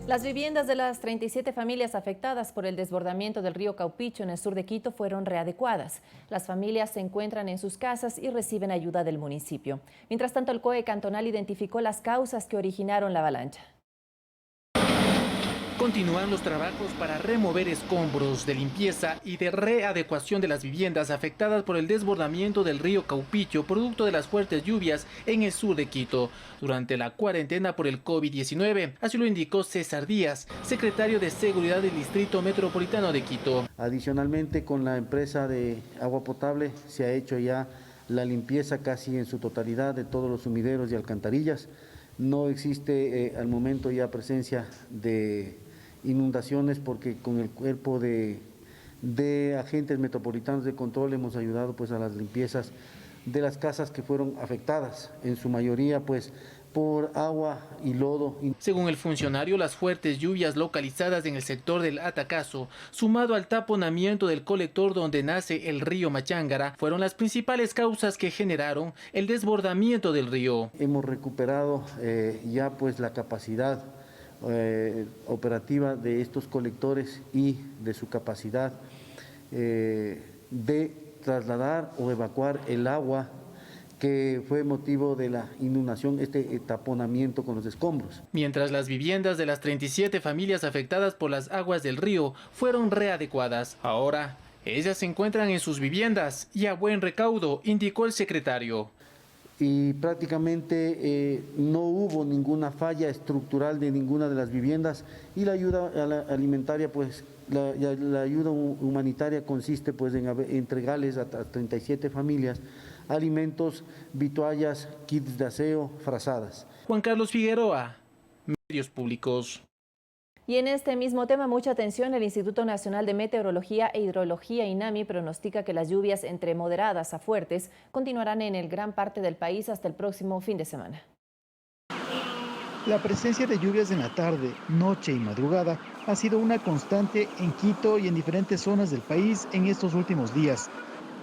Las viviendas de las 37 familias afectadas por el desbordamiento del río Caupicho en el sur de Quito fueron readecuadas. Las familias se encuentran en sus casas y reciben ayuda del municipio. Mientras tanto, el COE cantonal identificó las causas que originaron la avalancha. Continúan los trabajos para remover escombros de limpieza y de readecuación de las viviendas afectadas por el desbordamiento del río Caupicho, producto de las fuertes lluvias en el sur de Quito, durante la cuarentena por el COVID-19. Así lo indicó César Díaz, secretario de Seguridad del Distrito Metropolitano de Quito. Adicionalmente, con la empresa de agua potable se ha hecho ya la limpieza casi en su totalidad de todos los sumideros y alcantarillas. No existe al momento ya presencia de inundaciones porque con el cuerpo de agentes metropolitanos de control hemos ayudado pues a las limpiezas de las casas que fueron afectadas, en su mayoría pues por agua y lodo. Según el funcionario, las fuertes lluvias localizadas en el sector del Atacazo, sumado al taponamiento del colector donde nace el río Machángara, fueron las principales causas que generaron el desbordamiento del río. Hemos recuperado ya pues la capacidad operativa de estos colectores y de su capacidad de trasladar o evacuar el agua que fue motivo de la inundación, este taponamiento con los escombros. Mientras las viviendas de las 37 familias afectadas por las aguas del río fueron readecuadas, ahora ellas se encuentran en sus viviendas y a buen recaudo, indicó el secretario. Y prácticamente no hubo ninguna falla estructural de ninguna de las viviendas y la ayuda alimentaria, pues la ayuda humanitaria consiste pues en entregarles a 37 familias alimentos, vituallas, kits de aseo, frazadas. Juan Carlos Figueroa, Medios Públicos. Y en este mismo tema, mucha atención, el Instituto Nacional de Meteorología e Hidrología, INAMI, pronostica que las lluvias entre moderadas a fuertes continuarán en el gran parte del país hasta el próximo fin de semana. La presencia de lluvias en la tarde, noche y madrugada ha sido una constante en Quito y en diferentes zonas del país en estos últimos días.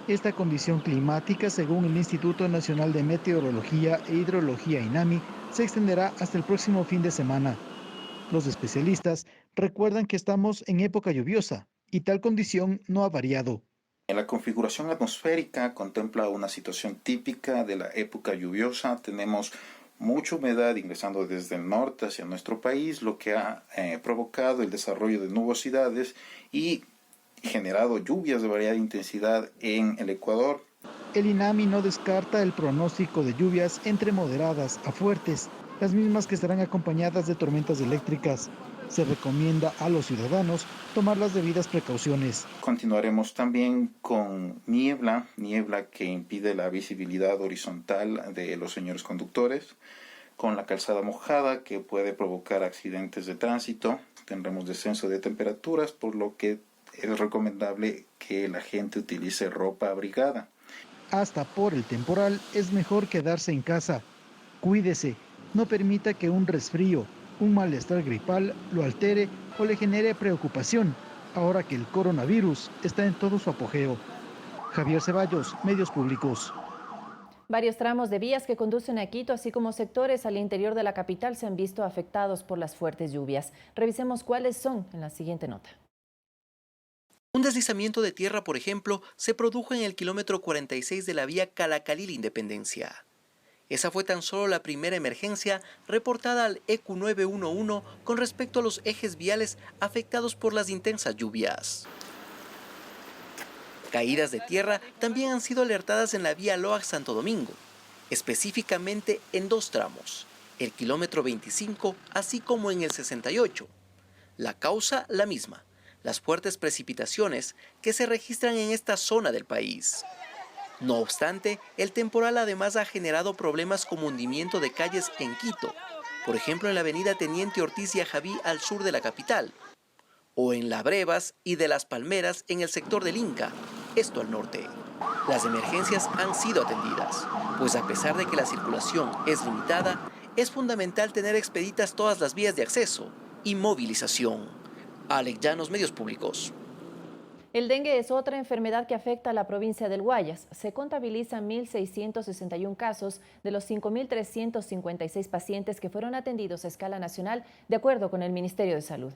Esta condición climática, según el Instituto Nacional de Meteorología e Hidrología, INAMI, se extenderá hasta el próximo fin de semana. Los especialistas recuerdan que estamos en época lluviosa y tal condición no ha variado. La configuración atmosférica contempla una situación típica de la época lluviosa. Tenemos mucha humedad ingresando desde el norte hacia nuestro país, lo que ha provocado el desarrollo de nubosidades y generado lluvias de variada intensidad en el Ecuador. El INAMI no descarta el pronóstico de lluvias entre moderadas a fuertes. las mismas que estarán acompañadas de tormentas eléctricas. Se recomienda a los ciudadanos tomar las debidas precauciones. Continuaremos también con niebla que impide la visibilidad horizontal de los señores conductores, con la calzada mojada que puede provocar accidentes de tránsito. Tendremos descenso de temperaturas, por lo que es recomendable que la gente utilice ropa abrigada. Hasta por el temporal es mejor quedarse en casa. Cuídese, no permita que un resfrío, un malestar gripal lo altere o le genere preocupación, ahora que el coronavirus está en todo su apogeo. Javier Ceballos, Medios Públicos. Varios tramos de vías que conducen a Quito, así como sectores al interior de la capital, se han visto afectados por las fuertes lluvias. Revisemos cuáles son en la siguiente nota. Un deslizamiento de tierra, por ejemplo, se produjo en el kilómetro 46 de la vía Calacalil-Independencia. Esa fue tan solo la primera emergencia reportada al EQ 911 con respecto a los ejes viales afectados por las intensas lluvias. Caídas de tierra también han sido alertadas en la vía Loax-Santo Domingo, específicamente en 2 tramos, el kilómetro 25 así como en el 68. La causa la misma, las fuertes precipitaciones que se registran en esta zona del país. No obstante, el temporal además ha generado problemas como hundimiento de calles en Quito, por ejemplo en la avenida Teniente Ortiz y Ajaví al sur de la capital, o en La Brevas y de Las Palmeras en el sector del Inca, esto al norte. Las emergencias han sido atendidas, pues a pesar de que la circulación es limitada, es fundamental tener expeditas todas las vías de acceso y movilización. Alex Llanos, Medios Públicos. El dengue es otra enfermedad que afecta a la provincia del Guayas. Se contabilizan 1.661 casos de los 5.356 pacientes que fueron atendidos a escala nacional, de acuerdo con el Ministerio de Salud.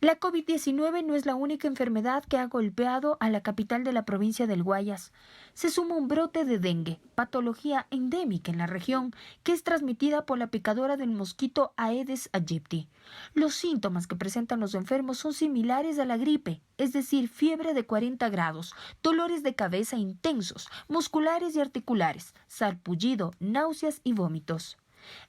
La COVID-19 no es la única enfermedad que ha golpeado a la capital de la provincia del Guayas. Se suma un brote de dengue, patología endémica en la región, que es transmitida por la picadura del mosquito Aedes aegypti. Los síntomas que presentan los enfermos son similares a la gripe, es decir, fiebre de 40 grados, dolores de cabeza intensos, musculares y articulares, sarpullido, náuseas y vómitos.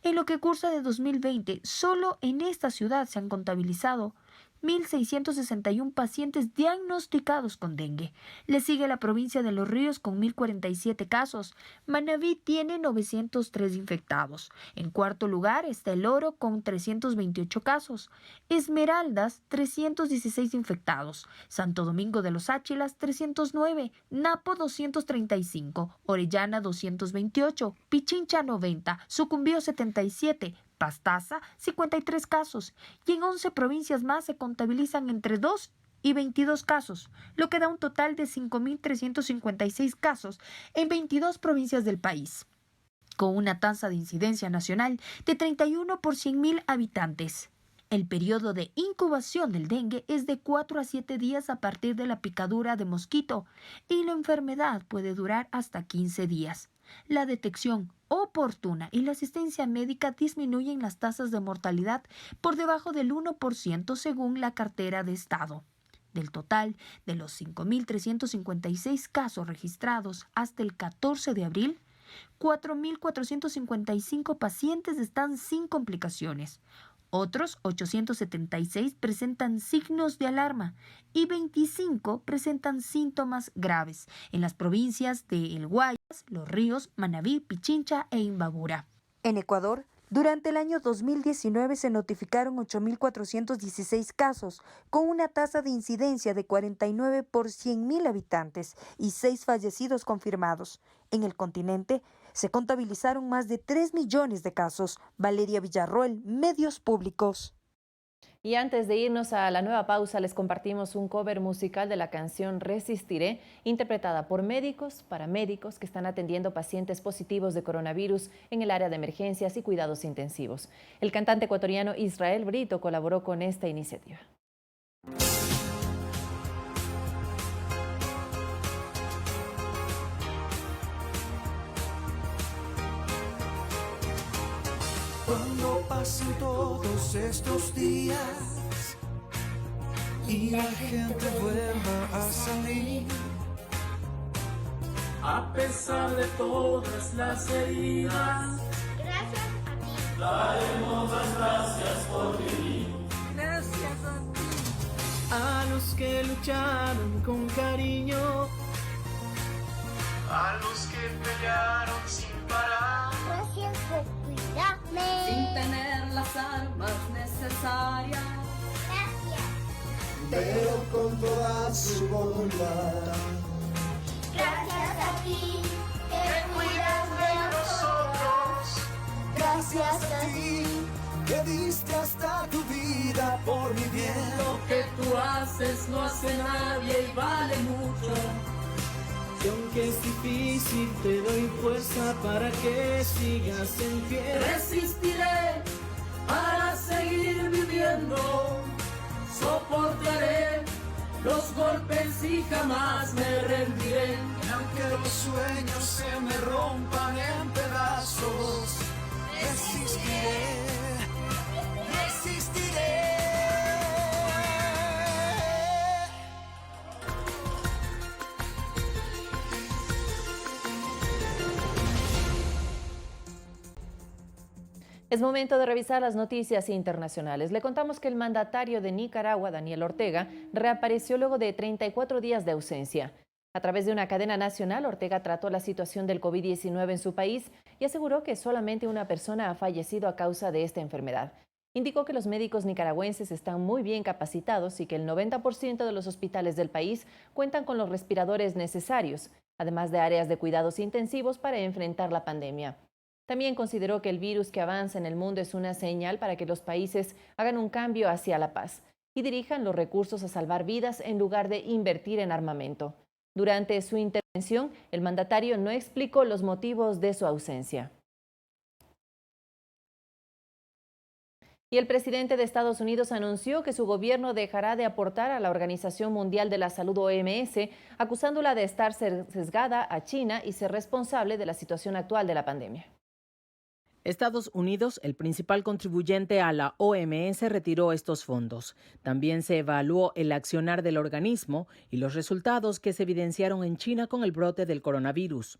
En lo que cursa de 2020, solo en esta ciudad se han contabilizado 1.661 pacientes diagnosticados con dengue. Le sigue la provincia de Los Ríos con 1.047 casos. Manabí tiene 903 infectados. En cuarto lugar está El Oro con 328 casos. Esmeraldas, 316 infectados. Santo Domingo de los Áchilas, 309. Napo, 235. Orellana, 228. Pichincha, 90. Sucumbío, 77. Pastaza, 53 casos, y en 11 provincias más se contabilizan entre 2 y 22 casos, lo que da un total de 5.356 casos en 22 provincias del país, con una tasa de incidencia nacional de 31 por 100.000 habitantes. El periodo de incubación del dengue es de 4 a 7 días a partir de la picadura de mosquito, y la enfermedad puede durar hasta 15 días. La detección oportuna y la asistencia médica disminuyen las tasas de mortalidad por debajo del 1% según la cartera de Estado. Del total de los 5.356 casos registrados hasta el 14 de abril, 4.455 pacientes están sin complicaciones. Otros 876 presentan signos de alarma y 25 presentan síntomas graves en las provincias de El Guayas, Los Ríos, Manabí, Pichincha e Imbabura. En Ecuador, durante el año 2019 se notificaron 8.416 casos, con una tasa de incidencia de 49 por 100.000 habitantes y 6 fallecidos confirmados. En el continente se contabilizaron más de 3 millones de casos. Valeria Villarroel, Medios Públicos. Y antes de irnos a la nueva pausa, les compartimos un cover musical de la canción Resistiré, interpretada por médicos, paramédicos que están atendiendo pacientes positivos de coronavirus en el área de emergencias y cuidados intensivos. El cantante ecuatoriano Israel Brito colaboró con esta iniciativa. Cuando pasen todos estos días y la gente vuelva a salir, a pesar de todas las heridas, gracias daremos las gracias por vivir. Gracias a los que lucharon con cariño, A los que pelearon sin parar. gracias por cuidarme, Sin tener las armas necesarias. Pero con toda su voluntad. gracias a ti, Que cuidas de nosotros. Gracias a ti, que diste hasta tu vida por mi bien. Lo que tú haces no hace nadie y vale mucho. Y aunque es difícil, te doy fuerza para que sigas en pie. Resistiré para seguir viviendo, soportaré los golpes y jamás me rendiré. Y aunque los sueños se me rompan en pedazos, resistiré, resistiré. Es momento de revisar las noticias internacionales. Le contamos que el mandatario de Nicaragua, Daniel Ortega, reapareció luego de 34 días de ausencia. A través de una cadena nacional, Ortega trató la situación del COVID-19 en su país y aseguró que solamente una persona ha fallecido a causa de esta enfermedad. Indicó que los médicos nicaragüenses están muy bien capacitados y que el 90% de los hospitales del país cuentan con los respiradores necesarios, además de áreas de cuidados intensivos para enfrentar la pandemia. También consideró que el virus que avanza en el mundo es una señal para que los países hagan un cambio hacia la paz y dirijan los recursos a salvar vidas en lugar de invertir en armamento. Durante su intervención, el mandatario no explicó los motivos de su ausencia. Y el presidente de Estados Unidos anunció que su gobierno dejará de aportar a la Organización Mundial de la Salud OMS, acusándola de estar sesgada a China y ser responsable de la situación actual de la pandemia. Estados Unidos, el principal contribuyente a la OMS, retiró estos fondos. También se evaluó el accionar del organismo y los resultados que se evidenciaron en China con el brote del coronavirus.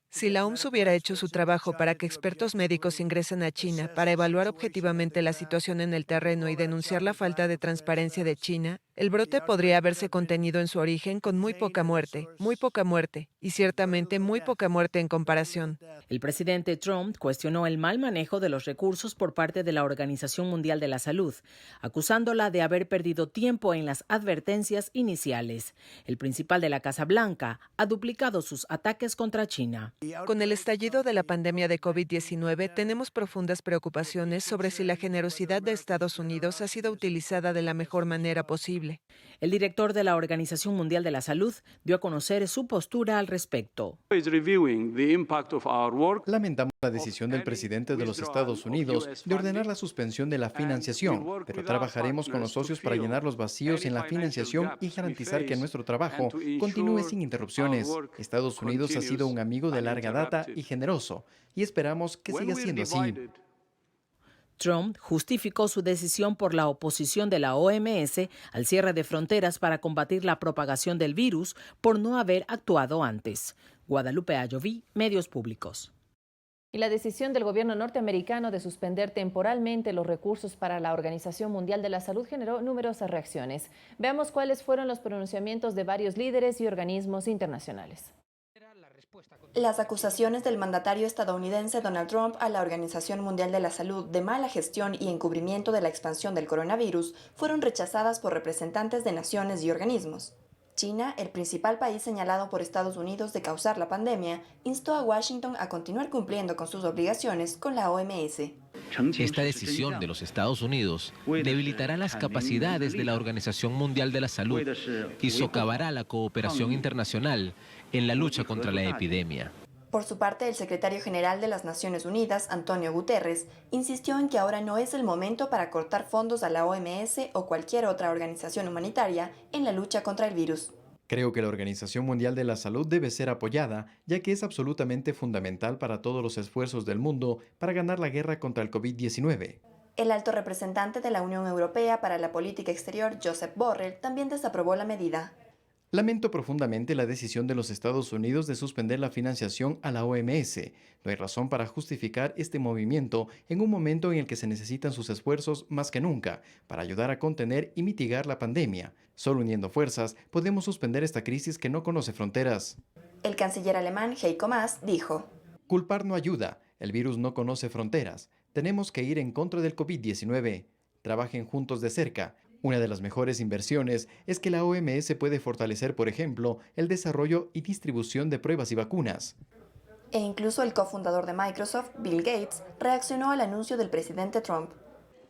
Si la OMS hubiera hecho su trabajo para que expertos médicos ingresen a China para evaluar objetivamente la situación en el terreno y denunciar la falta de transparencia de China, el brote podría haberse contenido en su origen con muy poca muerte, y ciertamente muy poca muerte en comparación. El presidente Trump cuestionó el mal manejo de los recursos por parte de la Organización Mundial de la Salud, acusándola de haber perdido tiempo en las advertencias iniciales. El principal de la Casa Blanca ha duplicado sus ataques contra China. Con el estallido de la pandemia de COVID-19, tenemos profundas preocupaciones sobre si la generosidad de Estados Unidos ha sido utilizada de la mejor manera posible. El director de la Organización Mundial de la Salud dio a conocer su postura al respecto. Lamentamos la decisión del presidente de los Estados Unidos de ordenar la suspensión de la financiación, pero trabajaremos con los socios para llenar los vacíos en la financiación y garantizar que nuestro trabajo continúe sin interrupciones. Estados Unidos ha sido un amigo de larga data y generoso, y esperamos que siga siendo así. Trump justificó su decisión por la oposición de la OMS al cierre de fronteras para combatir la propagación del virus por no haber actuado antes. Guadalupe Ayoví, Medios Públicos. Y la decisión del gobierno norteamericano de suspender temporalmente los recursos para la Organización Mundial de la Salud generó numerosas reacciones. Veamos cuáles fueron los pronunciamientos de varios líderes y organismos internacionales. Las acusaciones del mandatario estadounidense Donald Trump a la Organización Mundial de la Salud de mala gestión y encubrimiento de la expansión del coronavirus fueron rechazadas por representantes de naciones y organismos. China, el principal país señalado por Estados Unidos de causar la pandemia, instó a Washington a continuar cumpliendo con sus obligaciones con la OMS. Esta decisión de los Estados Unidos debilitará las capacidades de la Organización Mundial de la Salud y socavará la cooperación internacional en la lucha contra la epidemia. Por su parte, el secretario general de las Naciones Unidas, Antonio Guterres, insistió en que ahora no es el momento para cortar fondos a la OMS o cualquier otra organización humanitaria en la lucha contra el virus. Creo que la Organización Mundial de la Salud debe ser apoyada, ya que es absolutamente fundamental para todos los esfuerzos del mundo para ganar la guerra contra el COVID-19. El alto representante de la Unión Europea para la Política Exterior, Josep Borrell, también desaprobó la medida. Lamento profundamente la decisión de los Estados Unidos de suspender la financiación a la OMS. No hay razón para justificar este movimiento en un momento en el que se necesitan sus esfuerzos más que nunca para ayudar a contener y mitigar la pandemia. Solo uniendo fuerzas podemos suspender esta crisis que no conoce fronteras. El canciller alemán Heiko Maas dijo: Culpar no ayuda. El virus no conoce fronteras. Tenemos que ir en contra del COVID-19. Trabajen juntos de cerca. Una de las mejores inversiones es que la OMS puede fortalecer, por ejemplo, el desarrollo y distribución de pruebas y vacunas. E incluso el cofundador de Microsoft, Bill Gates, reaccionó al anuncio del presidente Trump.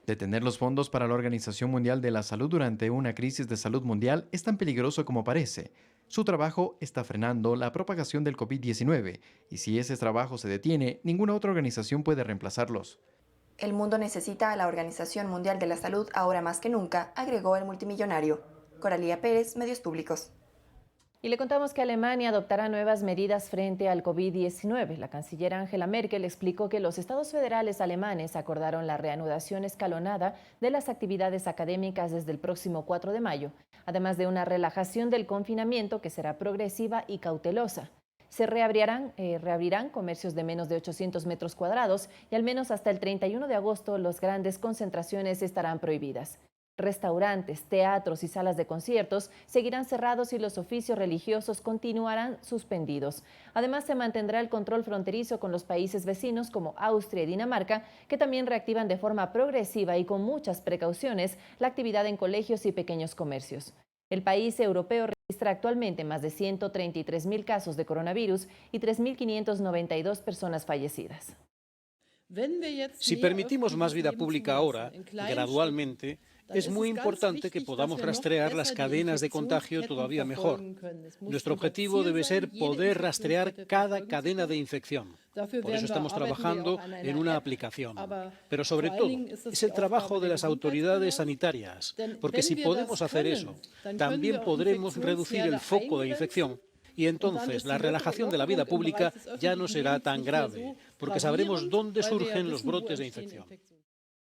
Detener los fondos para la Organización Mundial de la Salud durante una crisis de salud mundial es tan peligroso como parece. Su trabajo está frenando la propagación del COVID-19 y si ese trabajo se detiene, ninguna otra organización puede reemplazarlos. El mundo necesita a la Organización Mundial de la Salud ahora más que nunca, agregó el multimillonario. Coralía Pérez, Medios Públicos. Y le contamos que Alemania adoptará nuevas medidas frente al COVID-19. La canciller Angela Merkel explicó que los estados federales alemanes acordaron la reanudación escalonada de las actividades académicas desde el próximo 4 de mayo, además de una relajación del confinamiento que será progresiva y cautelosa. Se reabrirán comercios de menos de 800 metros cuadrados y al menos hasta el 31 de agosto las grandes concentraciones estarán prohibidas. Restaurantes, teatros y salas de conciertos seguirán cerrados y los oficios religiosos continuarán suspendidos. Además, se mantendrá el control fronterizo con los países vecinos como Austria y Dinamarca, que también reactivan de forma progresiva y con muchas precauciones la actividad en colegios y pequeños comercios. El país europeo registra actualmente más de 133.000 casos de coronavirus y 3.592 personas fallecidas. Si permitimos más vida pública ahora, gradualmente, es muy importante que podamos rastrear las cadenas de contagio todavía mejor. Nuestro objetivo debe ser poder rastrear cada cadena de infección. Por eso estamos trabajando en una aplicación. Pero sobre todo, es el trabajo de las autoridades sanitarias, porque si podemos hacer eso, también podremos reducir el foco de infección. Y entonces la relajación de la vida pública ya no será tan grave, porque sabremos dónde surgen los brotes de infección.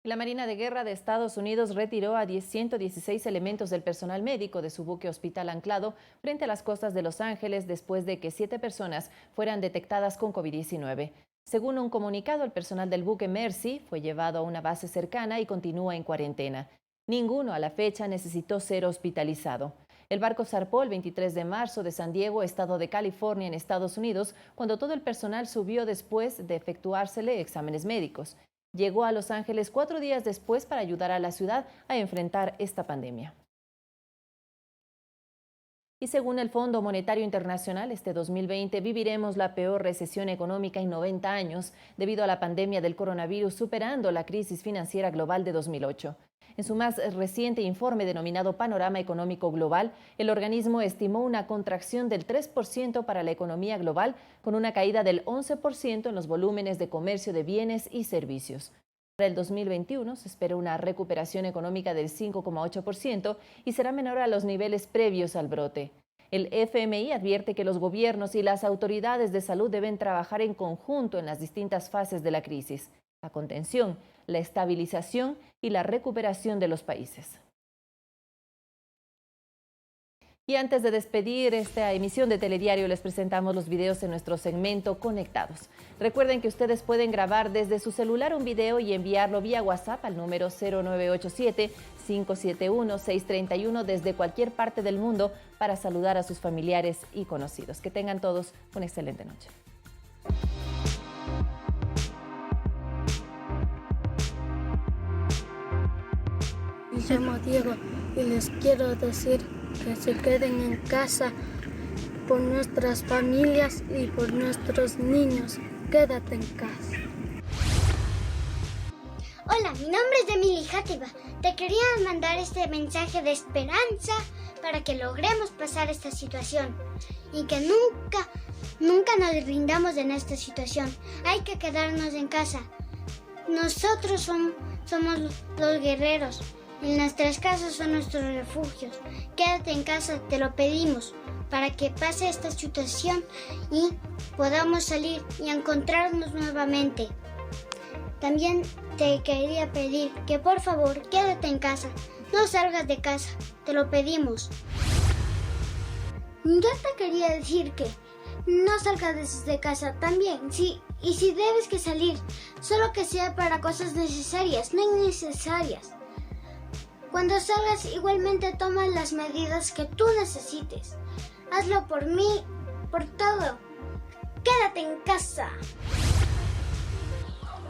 La Marina de Guerra de Estados Unidos retiró a 116 elementos del personal médico de su buque hospital anclado frente a las costas de Los Ángeles después de que 7 personas fueran detectadas con COVID-19. Según un comunicado, el personal del buque Mercy fue llevado a una base cercana y continúa en cuarentena. Ninguno a la fecha necesitó ser hospitalizado. El barco zarpó el 23 de marzo de San Diego, estado de California, en Estados Unidos, cuando todo el personal subió después de efectuársele exámenes médicos. Llegó a Los Ángeles 4 días después para ayudar a la ciudad a enfrentar esta pandemia. Y según el Fondo Monetario Internacional, este 2020 viviremos la peor recesión económica en 90 años debido a la pandemia del coronavirus, superando la crisis financiera global de 2008. En su más reciente informe denominado Panorama Económico Global, el organismo estimó una contracción del 3% para la economía global, con una caída del 11% en los volúmenes de comercio de bienes y servicios. Para el 2021 se espera una recuperación económica del 5,8% y será menor a los niveles previos al brote. El FMI advierte que los gobiernos y las autoridades de salud deben trabajar en conjunto en las distintas fases de la crisis: la contención, la estabilización y la recuperación de los países. Y antes de despedir esta emisión de Telediario, les presentamos los videos en nuestro segmento Conectados. Recuerden que ustedes pueden grabar desde su celular un video y enviarlo vía WhatsApp al número 0987-571-631 desde cualquier parte del mundo para saludar a sus familiares y conocidos. Que tengan todos una excelente noche. Me llamo Diego y les quiero decir que se queden en casa por nuestras familias y por nuestros niños. Quédate en casa. Hola, mi nombre es Emily Játiva. Te quería mandar este mensaje de esperanza para que logremos pasar esta situación y que nunca nos rindamos en esta situación. Hay que quedarnos en casa. Nosotros somos los guerreros. En nuestras casas son nuestros refugios. Quédate en casa, te lo pedimos, para que pase esta situación y podamos salir y encontrarnos nuevamente. También te quería pedir que por favor quédate en casa, no salgas de casa, te lo pedimos. Yo te quería decir que no salgas desde casa también, sí, y si debes que salir, solo que sea para cosas necesarias, no innecesarias. Cuando salgas, igualmente toma las medidas que tú necesites. Hazlo por mí, por todo. Quédate en casa.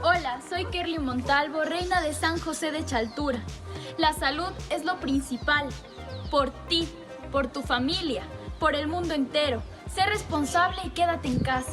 Hola, soy Kerly Montalvo, reina de San José de Chaltura. La salud es lo principal. Por ti, por tu familia, por el mundo entero. Sé responsable y quédate en casa.